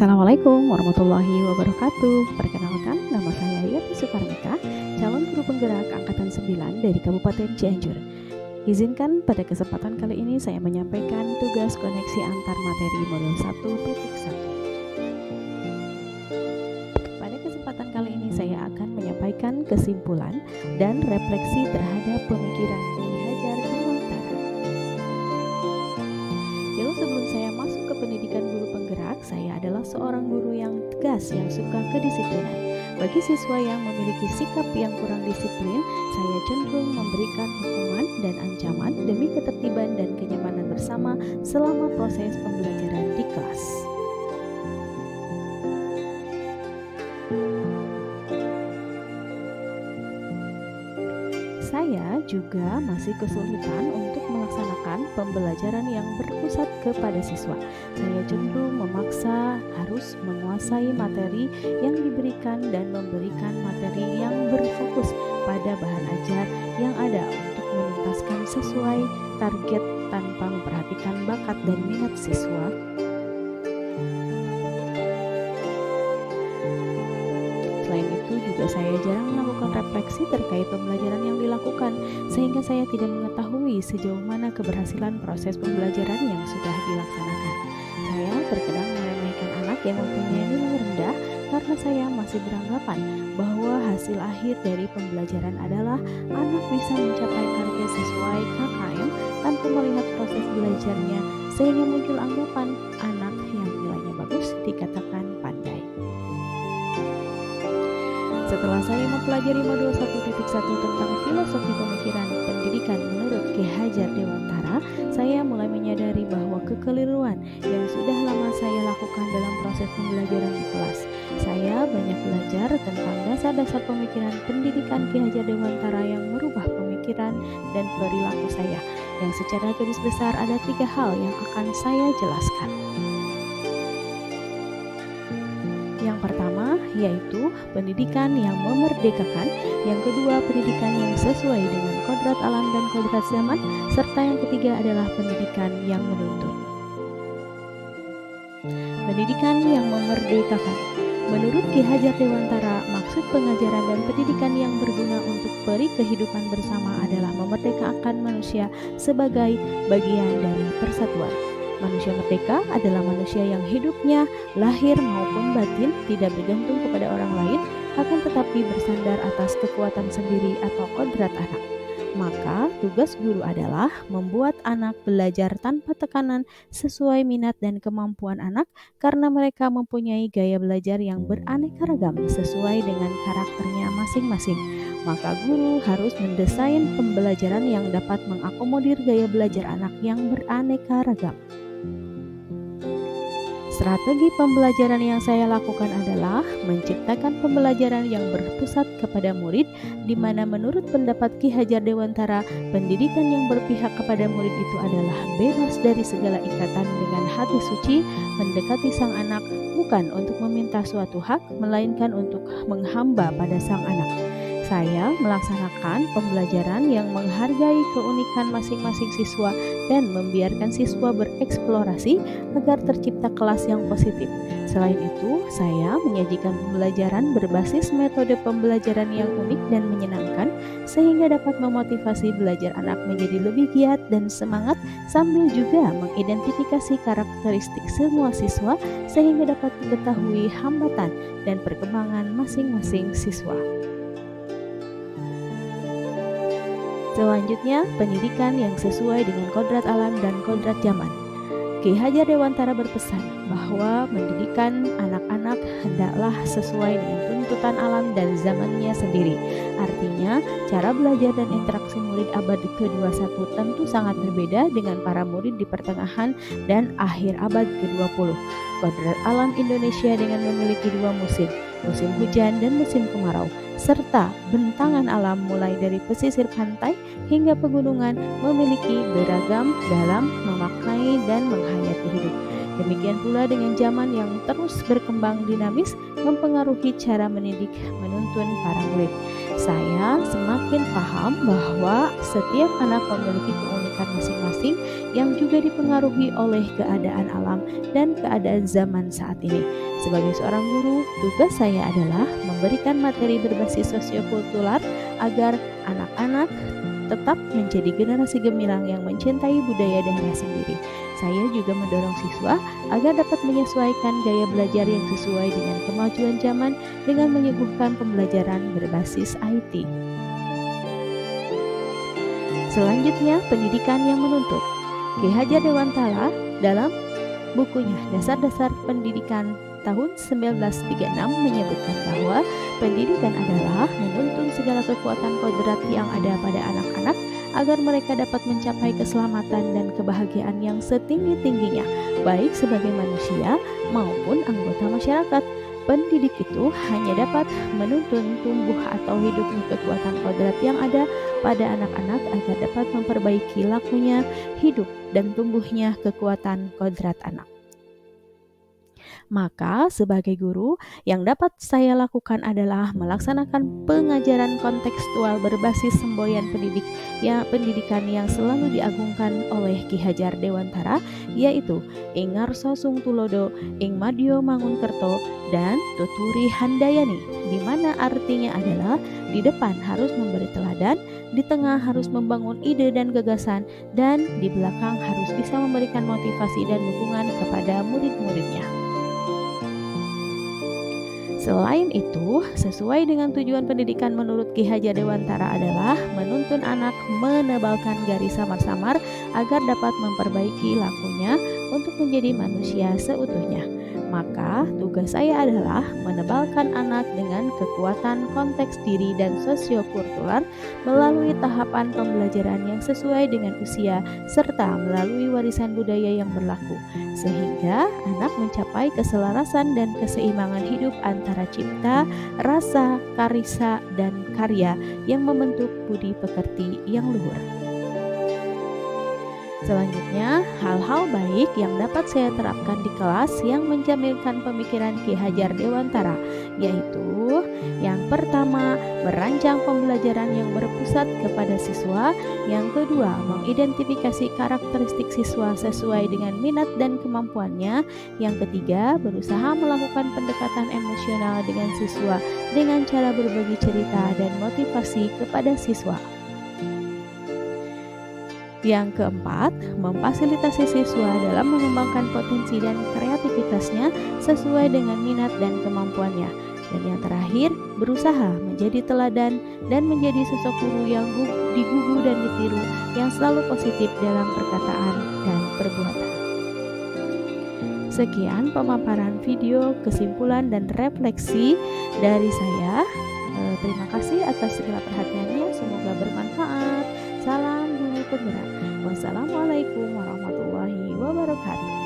Assalamualaikum warahmatullahi wabarakatuh. Perkenalkan, nama saya Yati Sukarmika, calon guru penggerak angkatan 9 dari Kabupaten Cianjur. Izinkan pada kesempatan kali ini saya menyampaikan tugas koneksi antar materi modul 1.1. Pada kesempatan kali ini saya akan menyampaikan kesimpulan dan refleksi terhadap pemikiran Ki Hajar Dewantara. Jauh sebelum saya masuk ke pendidikan guru penggerak, saya adalah seorang guru yang tegas, yang suka kedisiplinan. Bagi siswa yang memiliki sikap yang kurang disiplin, saya cenderung memberikan hukuman dan ancaman demi ketertiban dan kenyamanan bersama selama proses pembelajaran di kelas. Saya juga masih kesulitan untuk melaksanakan pembelajaran yang berpusat kepada siswa. Saya cenderung memaksa harus menguasai materi yang diberikan dan memberikan materi yang berfokus pada bahan ajar yang ada untuk menuntaskan sesuai target tanpa memperhatikan bakat dan minat siswa. Selain itu juga saya jarang melakukan refleksi terkait pembelajaran yang dilakukan, sehingga saya tidak mengetahui sejauh mana keberhasilan proses pembelajaran yang sudah dilaksanakan. Saya terkadang meremehkan anak yang mempunyai nilai rendah karena saya masih beranggapan bahwa hasil akhir dari pembelajaran adalah anak bisa mencapai target sesuai KKM tanpa melihat proses belajarnya, sehingga muncul anggapan anak yang nilainya bagus dikatakan pandai. Setelah saya mempelajari modul 1.1 tentang filosofi pemikiran pendidikan menurut Ki Hajar Dewantara, saya mulai menyadari bahwa kekeliruan yang sudah lama saya lakukan dalam proses pembelajaran di kelas. Saya banyak belajar tentang dasar-dasar pemikiran pendidikan Ki Hajar Dewantara yang merubah pemikiran dan perilaku saya, yang secara garis besar ada 3 hal yang akan saya jelaskan. Yang pertama yaitu pendidikan yang memerdekakan, yang kedua pendidikan yang sesuai dengan kodrat alam dan kodrat zaman, serta yang ketiga adalah pendidikan yang menuntun. Pendidikan yang memerdekakan. Menurut Ki Hajar Dewantara, maksud pengajaran dan pendidikan yang berguna untuk peri kehidupan bersama adalah memerdekakan manusia sebagai bagian dari persatuan. Manusia merdeka adalah manusia yang hidupnya, lahir maupun batin, tidak bergantung kepada orang lain, akan tetapi bersandar atas kekuatan sendiri atau kodrat anak. Maka tugas guru adalah membuat anak belajar tanpa tekanan sesuai minat dan kemampuan anak, karena mereka mempunyai gaya belajar yang beraneka ragam sesuai dengan karakternya masing-masing. Maka guru harus mendesain pembelajaran yang dapat mengakomodir gaya belajar anak yang beraneka ragam. Strategi pembelajaran yang saya lakukan adalah menciptakan pembelajaran yang berpusat kepada murid, di mana menurut pendapat Ki Hajar Dewantara, pendidikan yang berpihak kepada murid itu adalah bebas dari segala ikatan dengan hati suci, mendekati sang anak bukan untuk meminta suatu hak, melainkan untuk menghamba pada sang anak. Saya melaksanakan pembelajaran yang menghargai keunikan masing-masing siswa dan membiarkan siswa bereksplorasi agar tercipta kelas yang positif. Selain itu, saya menyajikan pembelajaran berbasis metode pembelajaran yang unik dan menyenangkan, sehingga dapat memotivasi belajar anak menjadi lebih giat dan semangat, sambil juga mengidentifikasi karakteristik semua siswa sehingga dapat diketahui hambatan dan perkembangan masing-masing siswa. Selanjutnya, pendidikan yang sesuai dengan kodrat alam dan kodrat zaman. Ki Hajar Dewantara berpesan bahwa pendidikan anak-anak hendaklah sesuai dengan tuntutan alam dan zamannya sendiri. Artinya, cara belajar dan interaksi murid abad ke-21 tentu sangat berbeda dengan para murid di pertengahan dan akhir abad ke-20. Kodrat alam Indonesia dengan memiliki 2 musim, musim hujan dan musim kemarau, serta bentangan alam mulai dari pesisir pantai hingga pegunungan memiliki beragam dalam memaknai dan menghayati hidup. Demikian pula dengan zaman yang terus berkembang dinamis mempengaruhi cara mendidik menuntun para murid. Saya semakin paham bahwa setiap anak memiliki keunikan masing-masing yang juga dipengaruhi oleh keadaan alam dan keadaan zaman saat ini. Sebagai seorang guru, tugas saya adalah memberikan materi berbasis sosiokultural agar anak-anak tetap menjadi generasi gemilang yang mencintai budaya daerah sendiri. Saya juga mendorong siswa agar dapat menyesuaikan gaya belajar yang sesuai dengan kemajuan zaman dengan menyuguhkan pembelajaran berbasis IT. Selanjutnya, pendidikan yang menuntut. Ki Hajar Dewantara dalam bukunya Dasar-Dasar Pendidikan tahun 1936 menyebutkan bahwa pendidikan adalah menuntun segala kekuatan kodrat yang ada pada anak-anak agar mereka dapat mencapai keselamatan dan kebahagiaan yang setinggi-tingginya, baik sebagai manusia maupun anggota masyarakat. Pendidik itu hanya dapat menuntun tumbuh atau hidupnya kekuatan kodrat yang ada pada anak-anak agar dapat memperbaiki lakunya hidup dan tumbuhnya kekuatan kodrat anak. Maka sebagai guru, yang dapat saya lakukan adalah melaksanakan pengajaran kontekstual berbasis semboyan pendidikan yang selalu diagungkan oleh Ki Hajar Dewantara, yaitu Ing Ngarso Sung Tulodo, Ing Madyo Mangunkerto, dan Tuturi Handayani, di mana artinya adalah di depan harus memberi teladan, di tengah harus membangun ide dan gagasan, dan di belakang harus bisa memberikan motivasi dan dukungan kepada murid-muridnya. Selain itu, sesuai dengan tujuan pendidikan menurut Ki Hajar Dewantara adalah menuntun anak menebalkan garis samar-samar agar dapat memperbaiki lakunya untuk menjadi manusia seutuhnya. Maka tugas saya adalah menebalkan anak dengan kekuatan konteks diri dan sosiokultural melalui tahapan pembelajaran yang sesuai dengan usia serta melalui warisan budaya yang berlaku, sehingga anak mencapai keselarasan dan keseimbangan hidup antara cipta, rasa, karisa, dan karya yang membentuk budi pekerti yang luhur. Selanjutnya, hal-hal baik yang dapat saya terapkan di kelas yang mencerminkan pemikiran Ki Hajar Dewantara, yaitu yang pertama, merancang pembelajaran yang berpusat kepada siswa, yang kedua, mengidentifikasi karakteristik siswa sesuai dengan minat dan kemampuannya, yang ketiga, berusaha melakukan pendekatan emosional dengan siswa dengan cara berbagi cerita dan motivasi kepada siswa. Yang keempat, memfasilitasi siswa dalam mengembangkan potensi dan kreativitasnya sesuai dengan minat dan kemampuannya. Dan yang terakhir, berusaha menjadi teladan dan menjadi sosok guru yang digugu dan ditiru, yang selalu positif dalam perkataan dan perbuatan. Sekian pemaparan video, kesimpulan, dan refleksi dari saya. Terima kasih atas segala perhatiannya, semoga bermanfaat. Salam Guru Penggerak. Wassalamualaikum warahmatullahi wabarakatuh.